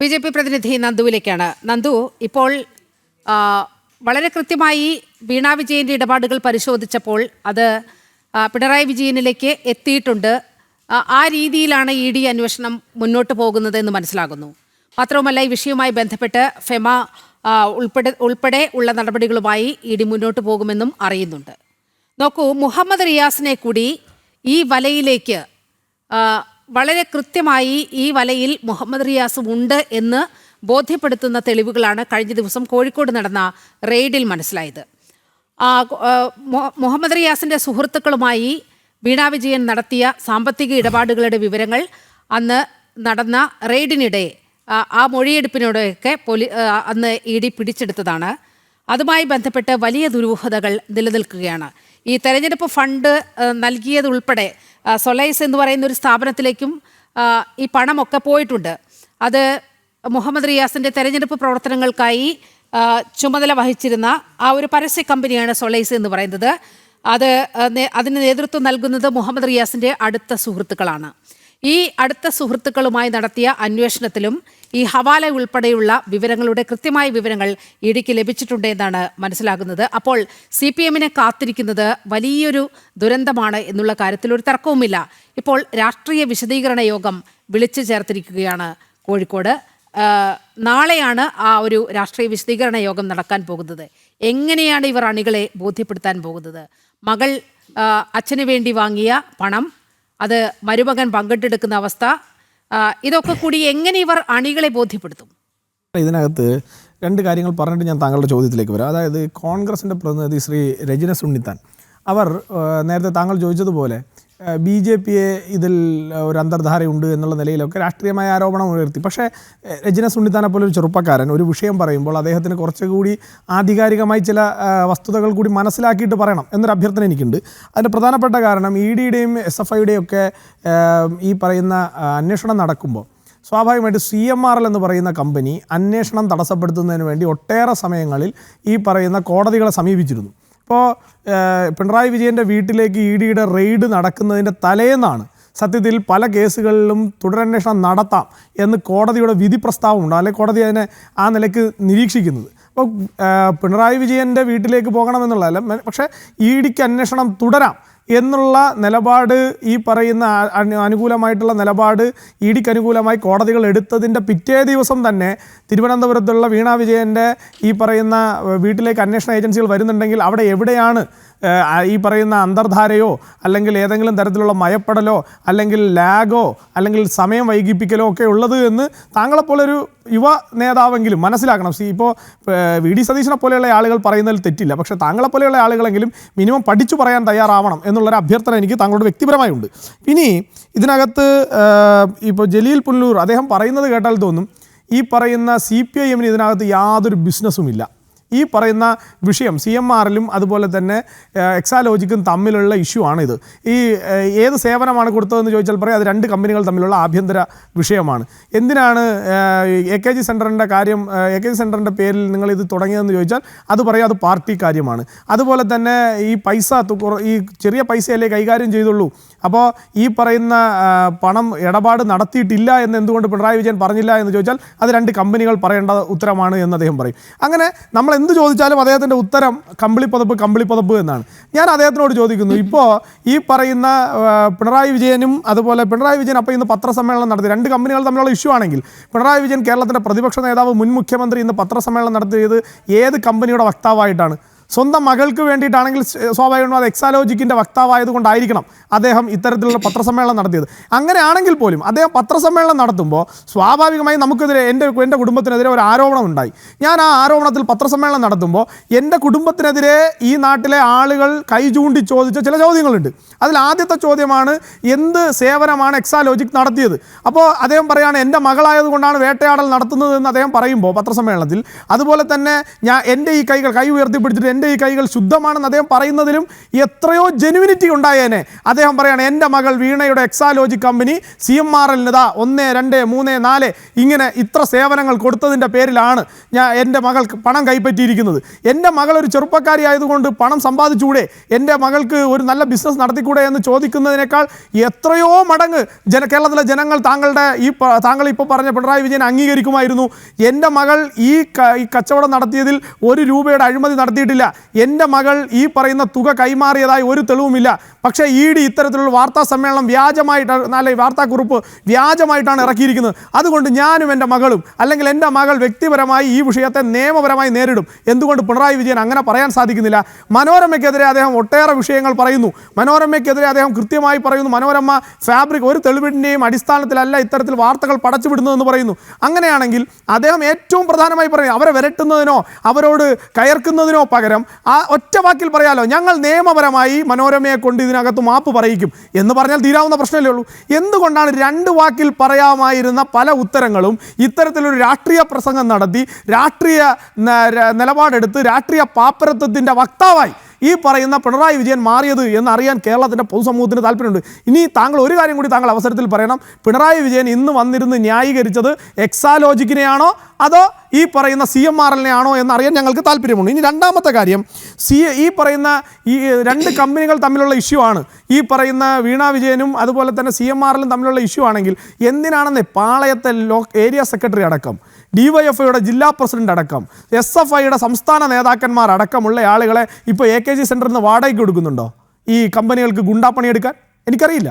BJP പ്രതിനിധി നന്ദുവിലേക്കാണ്. നന്ദു, ഇപ്പോൾ വളരെ കൃത്യമായി വീണ വിജയന്റെ ഇടപാടുകൾ പരിശോധിച്ചപ്പോൾ അത് പിണറായി വിജയനിലേക്ക് എത്തിയിട്ടുണ്ട്. ആ രീതിയിലാണ് ED അന്വേഷണം മുന്നോട്ട് പോകുന്നത് എന്ന് മനസ്സിലാകുന്നു. മാത്രവുമല്ല, ഈ വിഷയവുമായി ബന്ധപ്പെട്ട് ഫെമ ഉൾപ്പെടെ ഉള്ള നടപടികളുമായി ED മുന്നോട്ട് പോകുമെന്നും അറിയുന്നുണ്ട്. നോക്കൂ, മുഹമ്മദ് റിയാസിനെ കൂടി ഈ വലയിലേക്ക് വളരെ കൃത്യമായി ഈ വലയിൽ മുഹമ്മദ് റിയാസും ഉണ്ട് എന്ന് ബോധ്യപ്പെടുത്തുന്ന തെളിവുകളാണ് കഴിഞ്ഞ ദിവസം കോഴിക്കോട് നടന്ന റെയ്ഡിൽ മനസ്സിലായത്. മുഹമ്മദ് റിയാസിൻ്റെ സുഹൃത്തുക്കളുമായി വീണ വിജയൻ നടത്തിയ സാമ്പത്തിക ഇടപാടുകളുടെ വിവരങ്ങൾ അന്ന് നടന്ന റെയ്ഡിനിടെ ആ മൊഴിയെടുപ്പിനോടൊക്കെ അന്ന് ED പിടിച്ചെടുത്തതാണ്. അതുമായി ബന്ധപ്പെട്ട് വലിയ ദുരൂഹതകൾ നിലനിൽക്കുകയാണ്. ഈ തെരഞ്ഞെടുപ്പ് ഫണ്ട് നൽകിയതുൾപ്പെടെ സൊലൈസ് എന്ന് പറയുന്ന ഒരു സ്ഥാപനത്തിലേക്കും ഈ പണമൊക്കെ പോയിട്ടുണ്ട്. അത് മുഹമ്മദ് റിയാസിൻ്റെ തെരഞ്ഞെടുപ്പ് പ്രവർത്തനങ്ങൾക്കായി ചുമതല വഹിച്ചിരുന്ന ആ ഒരു പരസ്യ കമ്പനിയാണ് സൊലൈസ് എന്ന് പറയുന്നത്. അതിന് നേതൃത്വം നൽകുന്നത് മുഹമ്മദ് റിയാസിൻ്റെ അടുത്ത സുഹൃത്തുക്കളാണ്. ഈ അടുത്ത സുഹൃത്തുക്കളുമായി നടത്തിയ അന്വേഷണത്തിലും ഈ ഹവാല ഉൾപ്പെടെയുള്ള വിവരങ്ങളുടെ കൃത്യമായ വിവരങ്ങൾ EDക്ക് ലഭിച്ചിട്ടുണ്ട് എന്നാണ് മനസ്സിലാകുന്നത്. അപ്പോൾ CPMനെ കാത്തിരിക്കുന്നത് വലിയൊരു ദുരന്തമാണ് എന്നുള്ള കാര്യത്തിൽ ഒരു തർക്കവുമില്ല. ഇപ്പോൾ രാഷ്ട്രീയ വിശദീകരണ യോഗം വിളിച്ചു ചേർത്തിരിക്കുകയാണ് കോഴിക്കോട്. നാളെയാണ് ആ ഒരു രാഷ്ട്രീയ വിശദീകരണ യോഗം നടക്കാൻ പോകുന്നത്. എങ്ങനെയാണ് ഇവർ അണികളെ ബോധ്യപ്പെടുത്താൻ പോകുന്നത്? മകൾ അച്ഛന് വേണ്ടി വാങ്ങിയ പണം, അത് മരുമകൻ പങ്കിട്ടെടുക്കുന്ന അവസ്ഥ, ഇതൊക്കെ കൂടി എങ്ങനെ ഇവർ അണികളെ ബോധ്യപ്പെടുത്തും? ഇതിനകത്ത് രണ്ട് കാര്യങ്ങൾ പറഞ്ഞിട്ട് ഞാൻ താങ്കളുടെ ചോദ്യത്തിലേക്ക് വരാം. അതായത് കോൺഗ്രസിൻ്റെ പ്രതിനിധി ശ്രീ രജന സുണ്ണിത്താൻ, അവർ നേരത്തെ താങ്കൾ ചോദിച്ചതുപോലെ BJPയെ ഇതിൽ ഒരു അന്തർധാരയുണ്ട് എന്നുള്ള നിലയിലൊക്കെ രാഷ്ട്രീയമായ ആരോപണം ഉയർത്തി. പക്ഷേ രജന സുണ്ണിത്താനെ പോലെ ഒരു ചെറുപ്പക്കാരൻ ഒരു വിഷയം പറയുമ്പോൾ അദ്ദേഹത്തിന് കുറച്ചുകൂടി ആധികാരികമായി ചില വസ്തുതകൾ കൂടി മനസ്സിലാക്കിയിട്ട് പറയണം എന്നൊരു അഭ്യർത്ഥന എനിക്കുണ്ട്. അതിൻ്റെ പ്രധാനപ്പെട്ട കാരണം EDയുടെയും SFIയുടെയും ഒക്കെ ഈ പറയുന്ന അന്വേഷണം നടക്കുമ്പോൾ സ്വാഭാവികമായിട്ട് CMRL എന്ന് പറയുന്ന കമ്പനി അന്വേഷണം തടസ്സപ്പെടുത്തുന്നതിന് വേണ്ടി ഒട്ടേറെ സമയങ്ങളിൽ ഈ പറയുന്ന കോടതികളെ സമീപിച്ചിരുന്നു. ഇപ്പോൾ പിണറായി വിജയൻ്റെ വീട്ടിലേക്ക് EDയുടെ റെയ്ഡ് നടക്കുന്നതിൻ്റെ തലേന്നാണ് സത്യത്തിൽ പല കേസുകളിലും തുടരന്വേഷണം നടത്താം എന്ന് കോടതിയുടെ വിധി പ്രസ്താവമുണ്ട്, അല്ലെങ്കിൽ കോടതി അതിനെ ആ നിലയ്ക്ക് നിരീക്ഷിക്കുന്നത്. അപ്പോൾ പിണറായി വിജയൻ്റെ വീട്ടിലേക്ക് പോകണമെന്നുള്ളതല്ല, പക്ഷേ EDക്ക് അന്വേഷണം തുടരാം എന്നുള്ള നിലപാട്, ഈ പറയുന്ന അനുകൂലമായിട്ടുള്ള നിലപാട് EDക്ക് അനുകൂലമായി കോടതികൾ എടുത്തതിൻ്റെ പിറ്റേ ദിവസം തന്നെ തിരുവനന്തപുരത്തുള്ള വീണ വിജയൻ്റെ ഈ പറയുന്ന വീട്ടിലേക്ക് അന്വേഷണ ഏജൻസികൾ വരുന്നുണ്ടെങ്കിൽ അവിടെ എവിടെയാണ് ഈ പറയുന്ന അന്തർധാരയോ അല്ലെങ്കിൽ ഏതെങ്കിലും തരത്തിലുള്ള മയപ്പെടലോ അല്ലെങ്കിൽ ലാഗോ അല്ലെങ്കിൽ സമയം വൈകിപ്പിക്കലോ ഒക്കെ ഉള്ളത് എന്ന് താങ്കളെപ്പോലൊരു യുവ നേതാവെങ്കിലും മനസ്സിലാക്കണം. ഇപ്പോൾ VD സതീശനെ പോലെയുള്ള ആളുകൾ പറയുന്നതിൽ തെറ്റില്ല, പക്ഷേ താങ്കളെപ്പോലെയുള്ള ആളുകളെങ്കിലും മിനിമം പഠിച്ചു പറയാൻ തയ്യാറാവണം എന്നുള്ളൊരു അഭ്യർത്ഥന എനിക്ക് താങ്കളോട് വ്യക്തിപരമായുണ്ട്. ഇനി ഇതിനകത്ത് ഇപ്പോൾ ജലീൽ പുല്ലൂർ അദ്ദേഹം പറയുന്നത് കേട്ടാൽ തോന്നും ഈ പറയുന്ന CPIMന് ഇതിനകത്ത് യാതൊരു ബിസിനസ്സുമില്ല. ഈ പറയുന്ന വിഷയം CMRലും അതുപോലെ തന്നെ എക്സാലോജിക്കും തമ്മിലുള്ള ഇഷ്യൂ ആണിത്. ഈ ഏത് സേവനമാണ് കൊടുത്തതെന്ന് ചോദിച്ചാൽ പറയും അത് രണ്ട് കമ്പനികൾ തമ്മിലുള്ള ആഭ്യന്തര വിഷയമാണ്. എന്തിനാണ് AKG സെൻറ്ററിൻ്റെ കാര്യം, AKG സെൻറ്ററിൻ്റെ പേരിൽ നിങ്ങളിത് തുടങ്ങിയതെന്ന് ചോദിച്ചാൽ അത് പറയും അത് പാർട്ടി കാര്യമാണ്. അതുപോലെ തന്നെ ഈ പൈസ ഈ ചെറിയ പൈസയല്ലേ കൈകാര്യം ചെയ്തുള്ളൂ, അപ്പോൾ ഈ പറയുന്ന പണം ഇടപാട് നടത്തിയിട്ടില്ല എന്ന് എന്തുകൊണ്ട് പിണറായി വിജയൻ പറഞ്ഞില്ല എന്ന് ചോദിച്ചാൽ അത് രണ്ട് കമ്പനികൾ പറയേണ്ട ഉത്തരമാണ് എന്ന് അദ്ദേഹം പറയും. അങ്ങനെ നമ്മൾ എന്ത് ചോദിച്ചാലും അദ്ദേഹത്തിൻ്റെ ഉത്തരം കമ്പിളിപ്പതപ്പ് എന്നാണ്. ഞാൻ അദ്ദേഹത്തിനോട് ചോദിക്കുന്നു, ഇപ്പോൾ ഈ പറയുന്ന പിണറായി വിജയനും അതുപോലെ പിണറായി വിജയൻ അപ്പോൾ ഇന്ന് പത്രസമ്മേളനം നടത്തി, രണ്ട് കമ്പനികൾ തമ്മിലുള്ള ഇഷ്യൂ ആണെങ്കിൽ പിണറായി വിജയൻ കേരളത്തിൻ്റെ പ്രതിപക്ഷ നേതാവ് മുൻ മുഖ്യമന്ത്രി ഇന്ന് പത്രസമ്മേളനം നടത്തിയത് ഏത് കമ്പനിയുടെ വക്താവായിട്ടാണ്? സ്വന്തം മകൾക്ക് വേണ്ടിയിട്ടാണെങ്കിൽ സ്വാഭാവികമായും അത് എക്സാലോജിക്കിൻ്റെ വക്താവായതുകൊണ്ടായിരിക്കണം അദ്ദേഹം ഇത്തരത്തിലുള്ള പത്രസമ്മേളനം നടത്തിയത്. അങ്ങനെയാണെങ്കിൽ പോലും അദ്ദേഹം പത്രസമ്മേളനം നടത്തുമ്പോൾ സ്വാഭാവികമായും നമുക്കെതിരെ എൻ്റെ കുടുംബത്തിനെതിരെ ഒരു ആരോപണം ഉണ്ടായി. ഞാൻ ആ ആരോപണത്തിൽ പത്രസമ്മേളനം നടത്തുമ്പോൾ എൻ്റെ കുടുംബത്തിനെതിരെ ഈ നാട്ടിലെ ആളുകൾ കൈ ചൂണ്ടി ചോദിച്ച ചില ചോദ്യങ്ങളുണ്ട്. അതിൽ ആദ്യത്തെ ചോദ്യമാണ് എന്ത് സേവനമാണ് എക്സാലോജിക് നടത്തിയത്? അപ്പോൾ അദ്ദേഹം പറയുകയാണ് എൻ്റെ മകളായതുകൊണ്ടാണ് വേട്ടയാടൽ നടത്തുന്നത് എന്ന് അദ്ദേഹം പറയുമ്പോൾ പത്രസമ്മേളനത്തിൽ, അതുപോലെ തന്നെ എൻ്റെ ഈ കൈ ഉയർത്തിപ്പിടിച്ചിട്ട് എൻ്റെ എൻ്റെ ഈ കൈകൾ ശുദ്ധമാണെന്ന് അദ്ദേഹം പറയുന്നതിലും എത്രയോ ജെനുവിനിറ്റി ഉണ്ടായേനെ. അദ്ദേഹം പറയാണ് എൻ്റെ മകൾ വീണയുടെ എക്സാലോജി കമ്പനി CMRL 1, 2, 3, 4 ഇങ്ങനെ ഇത്ര സേവനങ്ങൾ കൊടുത്തതിൻ്റെ പേരിലാണ് എൻ്റെ മകൾ പണം കൈപ്പറ്റിയിരിക്കുന്നത്. എൻ്റെ മകൾ ഒരു ചെറുപ്പക്കാരി ആയതുകൊണ്ട് പണം സമ്പാദിച്ചുകൂടെ, എൻ്റെ മകൾക്ക് ഒരു നല്ല ബിസിനസ് നടത്തിക്കൂടെ എന്ന് ചോദിക്കുന്നതിനേക്കാൾ എത്രയോ മടങ്ങ് കേരളത്തിലെ ജനങ്ങൾ താങ്കൾ ഇപ്പോൾ പറഞ്ഞ പിണറായി വിജയൻ അംഗീകരിക്കുമായിരുന്നു. എൻ്റെ മകൾ ഈ കച്ചവടം നടത്തിയതിൽ 1 രൂപയുടെ അഴിമതി നടത്തിയിട്ടില്ല, എൻ്റെ മകൾ ഈ പറയുന്ന തുക കൈമാറിയതായി ഒരു തെളിവുമില്ല. പക്ഷേ ED ഇത്തരത്തിലുള്ള വാർത്താ സമ്മേളനം വാർത്താക്കുറിപ്പ് വ്യാജമായിട്ടാണ് ഇറക്കിയിരിക്കുന്നത്. അതുകൊണ്ട് ഞാനും എൻ്റെ മകളും അല്ലെങ്കിൽ എൻ്റെ മകൾ വ്യക്തിപരമായി ഈ വിഷയത്തെ നിയമപരമായി നേരിടും. എന്തുകൊണ്ട് പിണറായി വിജയൻ അങ്ങനെ പറയാൻ സാധിക്കുന്നില്ല? മനോരമയ്ക്കെതിരെ അദ്ദേഹം ഒട്ടേറെ വിഷയങ്ങൾ പറയുന്നു. മനോരമയ്ക്കെതിരെ അദ്ദേഹം കൃത്യമായി പറയുന്നു, മനോരമ ഫാബ്രിക് ഒരു തെളിവിൻ്റെയും അടിസ്ഥാനത്തിലല്ല ഇത്തരത്തിൽ വാർത്തകൾ പടച്ചുവിടുന്നതെന്ന് പറയുന്നു. അങ്ങനെയാണെങ്കിൽ അദ്ദേഹം ഏറ്റവും പ്രധാനമായി പറയുന്നത് അവരെ വിരട്ടുന്നതിനോ അവരോട് കയർക്കുന്നതിനോ പകരം ആ ഒറ്റ വാക്കിൽ പറയാലോ, ഞങ്ങൾ നിയമപരമായി മനോരമയെ കൊണ്ട് ഇതിനകത്ത് മാപ്പ് പറയിക്കും എന്ന് പറഞ്ഞാൽ തീരാവുന്ന പ്രശ്നമല്ലേ ഉള്ളൂ. എന്തുകൊണ്ടാണ് 2 വാക്കിൽ പറയാമായിരുന്ന പല ഉത്തരങ്ങളും ഇത്തരത്തിലൊരു രാഷ്ട്രീയ പ്രസംഗം നടത്തി രാഷ്ട്രീയ നിലപാടെടുത്ത് രാഷ്ട്രീയ പാപ്പരത്വത്തിൻ്റെ വക്താവായി ഈ പറയുന്ന പിണറായി വിജയൻ മാറിയത് എന്നറിയാൻ കേരളത്തിൻ്റെ പൊതുസമൂഹത്തിന് താല്പര്യമുണ്ട്. ഇനി താങ്കൾ ഒരു കാര്യം കൂടി താങ്കൾ അവസരത്തിൽ പറയണം. പിണറായി വിജയൻ ഇന്ന് വന്നിരുന്ന് ന്യായീകരിച്ചത് എക്സാലോജിക്കിനെയാണോ അതോ ഈ പറയുന്ന CMRL ആണോ എന്നറിയാൻ ഞങ്ങൾക്ക് താല്പര്യമുണ്ട്. ഇനി രണ്ടാമത്തെ കാര്യം, ഈ പറയുന്ന ഈ 2 കമ്പനികൾ തമ്മിലുള്ള ഇഷ്യൂ ആണ്. ഈ പറയുന്ന വീണ വിജയനും അതുപോലെ തന്നെ CMRL തമ്മിലുള്ള ഇഷ്യൂ ആണെങ്കിൽ എന്തിനാണെന്ന് പാളയത്തെ ഏരിയ സെക്രട്ടറി അടക്കം DYFIയുടെ ജില്ലാ പ്രസിഡന്റ് അടക്കം SFIയുടെ സംസ്ഥാന നേതാക്കന്മാർ അടക്കമുള്ള ആളുകളെ ഇപ്പോൾ AKG സെൻറ്ററിൽ നിന്ന് വാടകയ്ക്ക് കൊടുക്കുന്നുണ്ടോ ഈ കമ്പനികൾക്ക് ഗുണ്ടാപ്പണിയെടുക്കാൻ? എനിക്കറിയില്ല.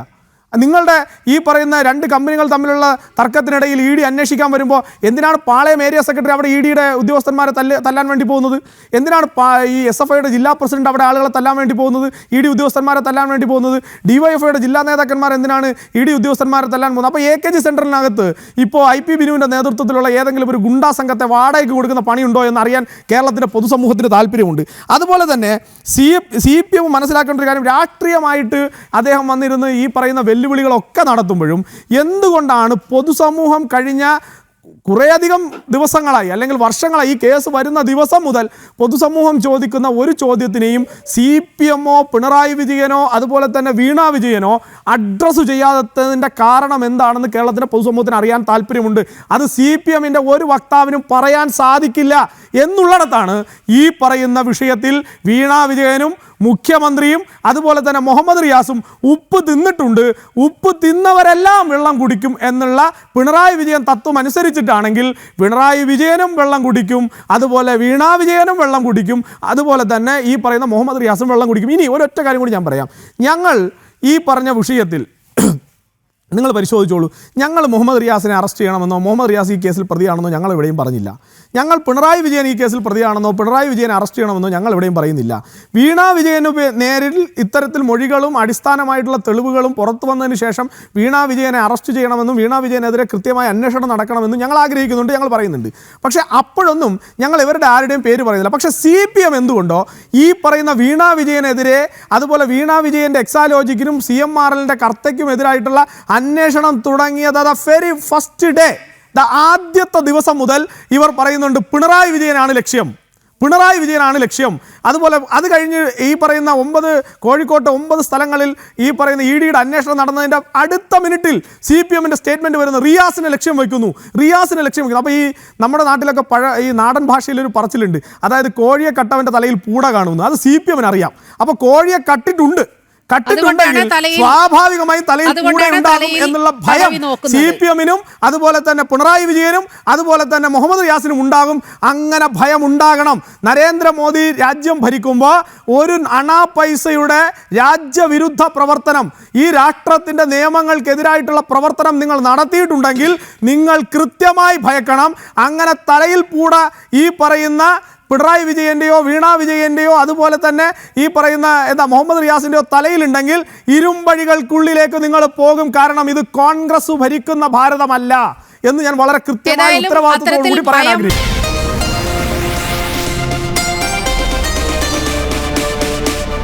നിങ്ങളുടെ ഈ പറയുന്ന 2 കമ്പനികൾ തമ്മിലുള്ള തർക്കത്തിനിടയിൽ ED അന്വേഷിക്കാൻ വരുമ്പോൾ എന്തിനാണ് പാളയം ഏരിയ സെക്രട്ടറി അവിടെ EDയുടെ ഉദ്യോഗസ്ഥന്മാരെ തല്ലാൻ വേണ്ടി പോകുന്നത്? എന്തിനാണ് ഈ SFIയുടെ ജില്ലാ പ്രസിഡന്റ് അവിടെ ആളുകളെ തല്ലാൻ വേണ്ടി പോകുന്നത്, ED ഉദ്യോഗസ്ഥന്മാരെ തല്ലാൻ വേണ്ടി പോകുന്നത്? DYFIയുടെ ജില്ലാ നേതാക്കന്മാർ എന്തിനാണ് ED ഉദ്യോഗസ്ഥന്മാരെ തല്ലാൻ പോകുന്നത്? അപ്പോൾ AKG സെൻറ്ററിനകത്ത് ഇപ്പോൾ IP ബിനുവിൻ്റെ നേതൃത്വത്തിലുള്ള ഏതെങ്കിലും ഒരു ഗുണ്ടാ സംഘത്തെ വാടകയ്ക്ക് കൊടുക്കുന്ന പണിയുണ്ടോ എന്നറിയാൻ കേരളത്തിൻ്റെ പൊതുസമൂഹത്തിന് താല്പര്യമുണ്ട്. അതുപോലെ തന്നെ CPM മനസ്സിലാക്കേണ്ട ഒരു കാര്യം, രാഷ്ട്രീയമായിട്ട് അദ്ദേഹം വന്നിരുന്ന് ഈ പറയുന്ന വെല്ലുവിളികളൊക്കെ നടത്തുമ്പോഴും എന്തുകൊണ്ടാണ് പൊതുസമൂഹം കഴിഞ്ഞ കുറേയധികം ദിവസങ്ങളായി അല്ലെങ്കിൽ വർഷങ്ങളായി ഈ കേസ് വരുന്ന ദിവസം മുതൽ പൊതുസമൂഹം ചോദിക്കുന്ന ഒരു ചോദ്യത്തിനെയും CPM പിണറായി വിജയനോ അതുപോലെ തന്നെ വീണ വിജയനോ അഡ്രസ്സ് ചെയ്യാത്തതിൻ്റെ കാരണം എന്താണെന്ന് കേരളത്തിൻ്റെ പൊതുസമൂഹത്തിന് അറിയാൻ താല്പര്യമുണ്ട്. അത് CPMൻ്റെ ഒരു വക്താവിനും പറയാൻ സാധിക്കില്ല എന്നുള്ളിടത്താണ് ഈ പറയുന്ന വിഷയത്തിൽ വീണ വിജയനും മുഖ്യമന്ത്രിയും അതുപോലെ തന്നെ മുഹമ്മദ് റിയാസും ഉപ്പ് തിന്നിട്ടുണ്ട്, ഉപ്പ് തിന്നവരെല്ലാം വെള്ളം കുടിക്കും എന്നുള്ള പിണറായി വിജയൻ തത്വം അനുസരിച്ചിട്ടാണെങ്കിൽ പിണറായി വിജയനും വെള്ളം കുടിക്കും, അതുപോലെ വീണ വിജയനും വെള്ളം കുടിക്കും, അതുപോലെ തന്നെ ഈ പറയുന്ന മുഹമ്മദ് റിയാസും വെള്ളം കുടിക്കും. ഇനി ഒരൊറ്റ കാര്യം കൂടി ഞാൻ പറയാം. ഞങ്ങൾ ഈ പറഞ്ഞ വിഷയത്തിൽ നിങ്ങൾ പരിശോധിച്ചോളൂ. ഞങ്ങൾ മുഹമ്മദ് റിയാസിനെ അറസ്റ്റ് ചെയ്യണമെന്നോ മുഹമ്മദ് റിയാസ് ഈ കേസിൽ പ്രതിയാണെന്നോ ഞങ്ങൾ എവിടെയും പറഞ്ഞില്ല. ഞങ്ങൾ പിണറായി വിജയൻ ഈ കേസിൽ പ്രതിയാണെന്നോ പിണറായി വിജയനെ അറസ്റ്റ് ചെയ്യണമെന്നോ ഞങ്ങൾ എവിടെയും പറയുന്നില്ല. വീണ വിജയന് നേരിൽ ഇത്തരത്തിൽ മൊഴികളും അടിസ്ഥാനമായിട്ടുള്ള തെളിവുകളും പുറത്തു വന്നതിന് ശേഷം വീണ വിജയനെ അറസ്റ്റ് ചെയ്യണമെന്നും വീണ വിജയനെതിരെ കൃത്യമായ അന്വേഷണം നടക്കണമെന്നും ഞങ്ങൾ ആഗ്രഹിക്കുന്നുണ്ട്, ഞങ്ങൾ പറയുന്നുണ്ട്. പക്ഷേ അപ്പോഴൊന്നും ഞങ്ങൾ ഇവരുടെ ആരുടെയും പേര് പറയുന്നില്ല. പക്ഷേ CPM എന്തുകൊണ്ടോ ഈ പറയുന്ന വീണ വിജയനെതിരെ അതുപോലെ വീണ വിജയൻ്റെ എക്സാലോജിക്കിനും CMRLൻ്റെ കർത്തയ്ക്കും എതിരായിട്ടുള്ള അന്വേഷണം തുടങ്ങിയത് വെരി ഫസ്റ്റ് ഡേ, ആദ്യത്തെ ദിവസം മുതൽ ഇവർ പറയുന്നുണ്ട് പിണറായി വിജയനാണ് ലക്ഷ്യം, പിണറായി വിജയനാണ് ലക്ഷ്യം. അതുപോലെ അത് കഴിഞ്ഞ് ഈ പറയുന്ന 9 കോഴിക്കോട്ട് 9 സ്ഥലങ്ങളിൽ ഈ പറയുന്ന EDയുടെ അന്വേഷണം നടന്നതിൻ്റെ അടുത്ത മിനിറ്റിൽ CPMൻ്റെ സ്റ്റേറ്റ്മെൻറ്റ് വരുന്നു, റിയാസിനെ ലക്ഷ്യം വയ്ക്കുന്നു, റിയാസിനെ ലക്ഷ്യം വയ്ക്കുന്നു. അപ്പോൾ ഈ നമ്മുടെ നാട്ടിലൊക്കെ ഈ നാടൻ ഭാഷയിലൊരു പറച്ചിലുണ്ട്, അതായത് കോഴിയെ കട്ടവൻ്റെ തലയിൽ പൂട കാണുന്നു. അത് CPMന് അറിയാം. അപ്പോൾ കോഴിയെ കട്ടിട്ടുണ്ട്, കട്ടിട്ടുണ്ടെങ്കിൽ സ്വാഭാവികമായി തലയിൽ കൂടെ ഉണ്ടാകും എന്നുള്ള ഭയം CPMനും അതുപോലെ തന്നെ പിണറായി വിജയനും അതുപോലെ തന്നെ മുഹമ്മദ് റിയാസിനും ഉണ്ടാകും. അങ്ങനെ ഭയം ഉണ്ടാകണം. നരേന്ദ്രമോദി രാജ്യം ഭരിക്കുമ്പോൾ ഒരു അണാ പൈസയുടെ രാജ്യവിരുദ്ധ പ്രവർത്തനം, ഈ രാഷ്ട്രത്തിൻ്റെ നിയമങ്ങൾക്കെതിരായിട്ടുള്ള പ്രവർത്തനം നിങ്ങൾ നടത്തിയിട്ടുണ്ടെങ്കിൽ നിങ്ങൾ കൃത്യമായി ഭയക്കണം. അങ്ങനെ തലയിൽ പൂട ഈ പറയുന്ന പിണറായി വിജയൻ്റെയോ വീണ വിജയൻ്റെയോ അതുപോലെ തന്നെ ഈ പറയുന്ന മുഹമ്മദ് റിയാസിൻ്റെയോ തലയിലുണ്ടെങ്കിൽ ഇരുമ്പഴികൾക്കുള്ളിലേക്ക് നിങ്ങൾ പോകും. കാരണം ഇത് കോൺഗ്രസ് ഭരിക്കുന്ന ഭാരതമല്ല എന്ന് ഞാൻ വളരെ കൃത്യമായ ഉത്തരവാദിത്വത്തോടുകൂടി പറയാൻ ആഗ്രഹിക്കുന്നു.